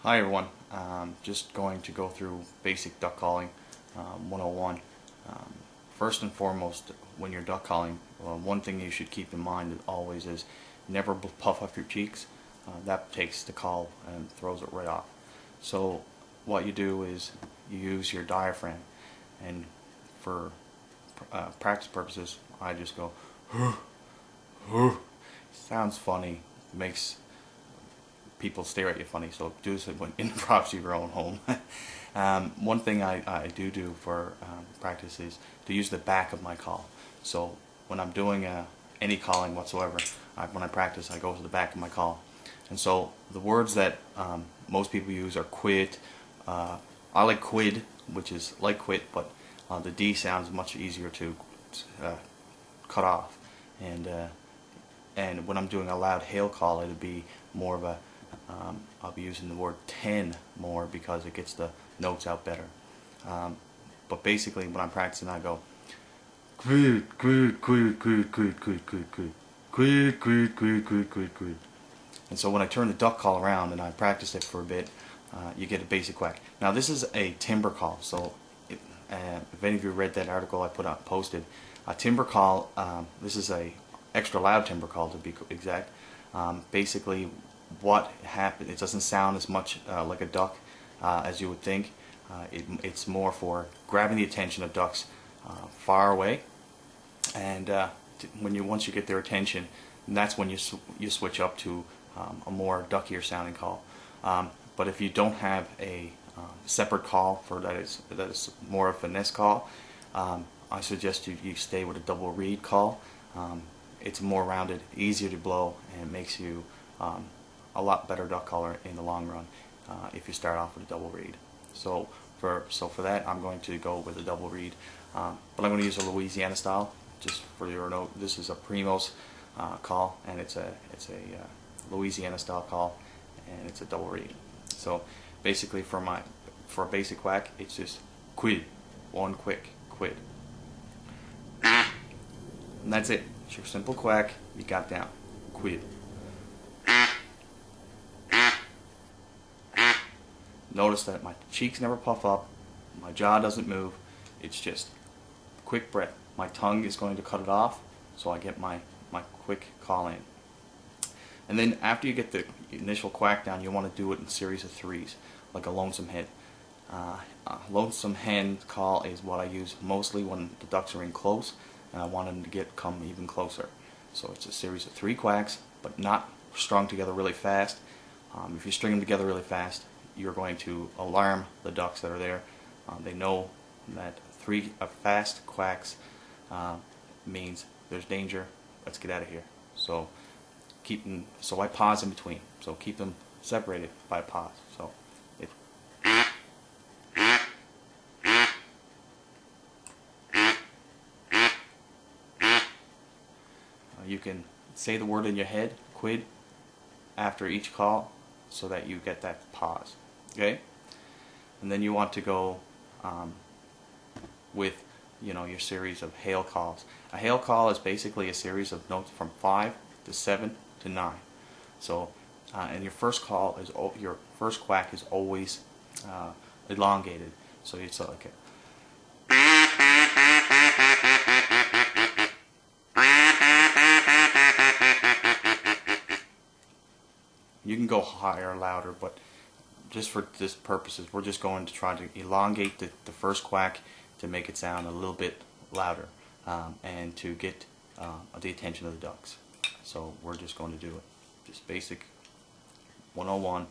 Hi everyone, just going to go through basic duck calling 101. First and foremost, when you're duck calling, one thing you should keep in mind always is never puff up your cheeks. That takes the call and throws it right off. So what you do is you use your diaphragm, and for practice purposes I just go sounds funny, makes people stare at you funny, so do this when improv your own home. One thing I do for practice is to use the back of my call. So when I'm doing any calling whatsoever, when I practice, I go to the back of my call. And so the words that most people use are quit. I like quid, which is like quit, but the D sounds much easier to cut off. And when I'm doing a loud hail call, it'd be more of a I'll be using the word 10 more because it gets the notes out better. But basically, when I'm practicing, I go quid, quid, quid, quid, quid, quid, quid, quid, quid, quid, quid, quid, quid, quid. And so when I turn the duck call around and I practice it for a bit, you get a basic quack. Now this is a timbre call, so if any of you read that article I posted, a timbre call, this is a extra loud timbre call to be exact. Basically what happens, it doesn't sound as much like a duck as you would think. It's more for grabbing the attention of ducks far away, and once you get their attention, that's when you switch up to a more duckier sounding call. But if you don't have a separate call for that is more of a finesse call, I suggest you stay with a double reed call. It's more rounded, easier to blow, and it makes you a lot better duck caller in the long run if you start off with a double reed. So for that, I'm going to go with a double reed, but I'm going to use a Louisiana style. Just for your note, this is a Primos call, and it's a Louisiana style call, and it's a double reed. So basically, for a basic whack, it's just quid, one quick quid, and that's it. It's your simple quack. You got down, quid. Notice that my cheeks never puff up, my jaw doesn't move, it's just quick breath. My tongue is going to cut it off, so I get my quick call in. And then after you get the initial quack down, you want to do it in a series of threes, like a lonesome hen. Lonesome hen call is what I use mostly when the ducks are in close, and I want them to come even closer. So it's a series of three quacks, but not strung together really fast. If you string them together really fast, you're going to alarm the ducks that are there. They know that three fast quacks means there's danger. Let's get out of here. So I pause in between. So keep them separated by a pause. So you can say the word in your head, quid, after each call, so that you get that pause. Okay, and then you want to go with your series of hail calls. A hail call is basically a series of notes from 5 to 7 to 9. So and your first quack is always elongated. So it's like you can go higher or louder, but just for this purposes, we're just going to try to elongate the first quack to make it sound a little bit louder and to get the attention of the ducks. So we're just going to do it. Just basic 101.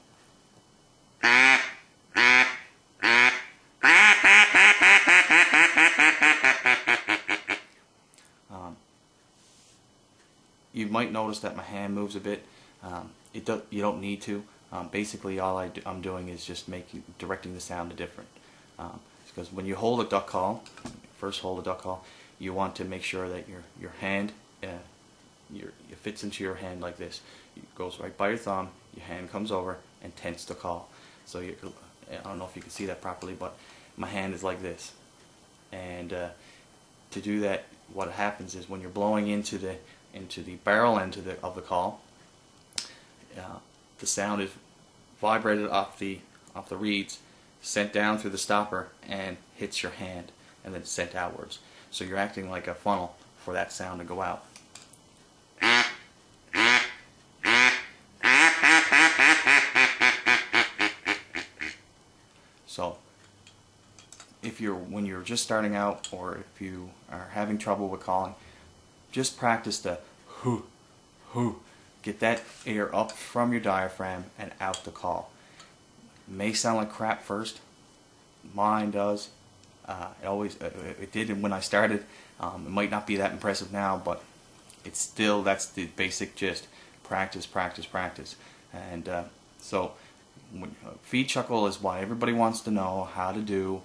You might notice that my hand moves a bit. You don't need to. Basically, all I'm doing is just directing the sound to different. Because when you hold a duck call, you want to make sure that your hand it fits into your hand like this. It goes right by your thumb. Your hand comes over and tents the call. So I don't know if you can see that properly, but my hand is like this. And to do that, what happens is when you're blowing into the barrel end of the call, the sound is vibrated off the reeds, sent down through the stopper, and hits your hand, and then sent outwards. So you're acting like a funnel for that sound to go out. So when you're just starting out, or if you are having trouble with calling, just practice the hoo, hoo. Get that air up from your diaphragm and out the call. It may sound like crap first. Mine does. It did when I started. It might not be that impressive now, but it's still, that's the basic gist. Practice, practice, practice. And so feed chuckle is what everybody wants to know how to do.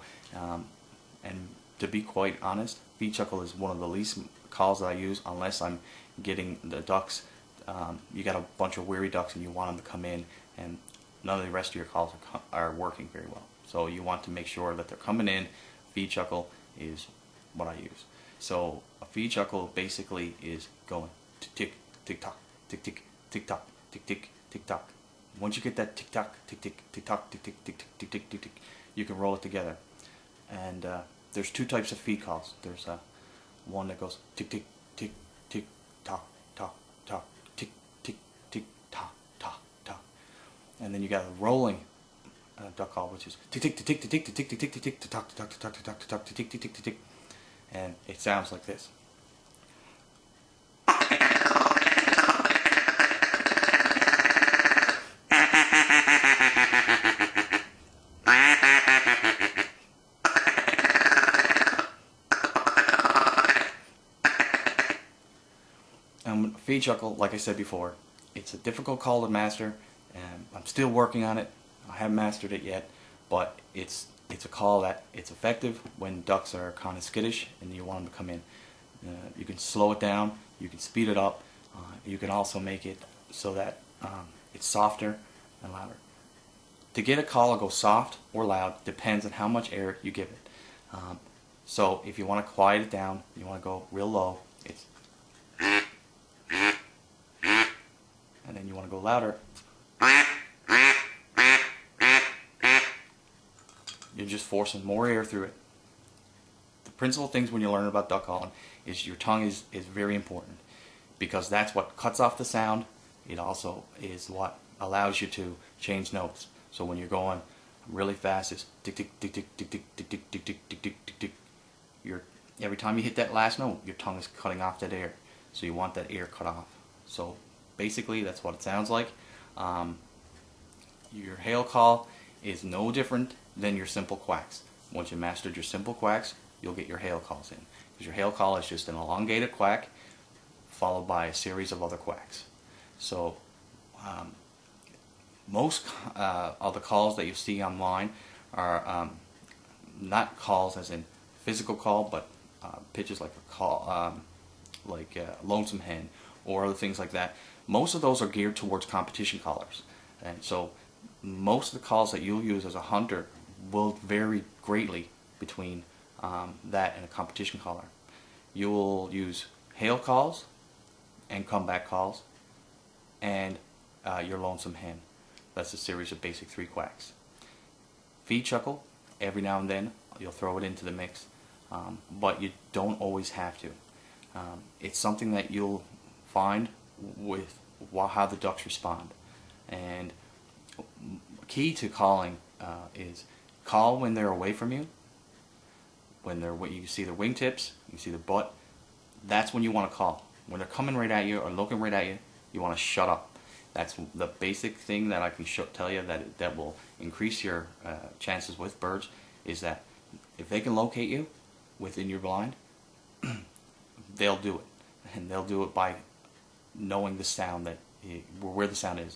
And to be quite honest, feed chuckle is one of the least calls that I use unless I'm getting the ducks. You got a bunch of weary ducks and you want them to come in, and none of the rest of your calls are working very well. So you want to make sure that they're coming in. Feed chuckle is what I use. So a feed chuckle basically is going tick tick tock, tick tick tick tock, tick tick tick tock. Once you get that tick tock, tick tick tick tock, tick tick tick tick tick tick tick tick, you can roll it together. And there's two types of feed calls. There's one that goes tick tick tick tick tock tock tock, tick tick tick tock tock tock, and then you got a rolling duck call, which is tick tick tick tick tick tick tick tick tick tick tick tock tock tock tock tock tock tick tick tick tick tick, and it sounds like this. Feed chuckle, like I said before, it's a difficult call to master, and I'm still working on it. I haven't mastered it yet, but it's a call that it's effective when ducks are kind of skittish and you want them to come in. You can slow it down, you can speed it up, you can also make it so that it's softer and louder. To get a call to go soft or loud depends on how much air you give it. So if you want to quiet it down, you want to go real low, it's, and then you want to go louder, you're just forcing more air through it. The principal things when you learn about duck calling is your tongue is very important, because that's what cuts off the sound. It also is what allows you to change notes. So when you're going really fast, it's tick tick tick tick tick tick tick tick tick tick tick tick tick tick. Every time you hit that last note, your tongue is cutting off that air. So you want that air cut off. So basically, that's what it sounds like. Your hail call is no different than your simple quacks. Once you mastered your simple quacks, you'll get your hail calls in. Because your hail call is just an elongated quack followed by a series of other quacks. So most of the calls that you see online are not calls as in physical call, but pitches like a call, like lonesome hen or other things like that. Most of those are geared towards competition callers, and so most of the calls that you'll use as a hunter will vary greatly between that and a competition caller. You will use hail calls and comeback calls and your lonesome hen. That's a series of basic 3 quacks. Feed chuckle, every now and then you'll throw it into the mix, but you don't always have to. It's something that you'll find with how the ducks respond. And key to calling is call when they're away from you. When you see their wingtips, you see their butt, that's when you want to call. When they're coming right at you or looking right at you, you want to shut up. That's the basic thing that I can tell you that will increase your chances with birds, is that if they can locate you within your blind, they'll do it. And they'll do it by knowing the sound, where the sound is.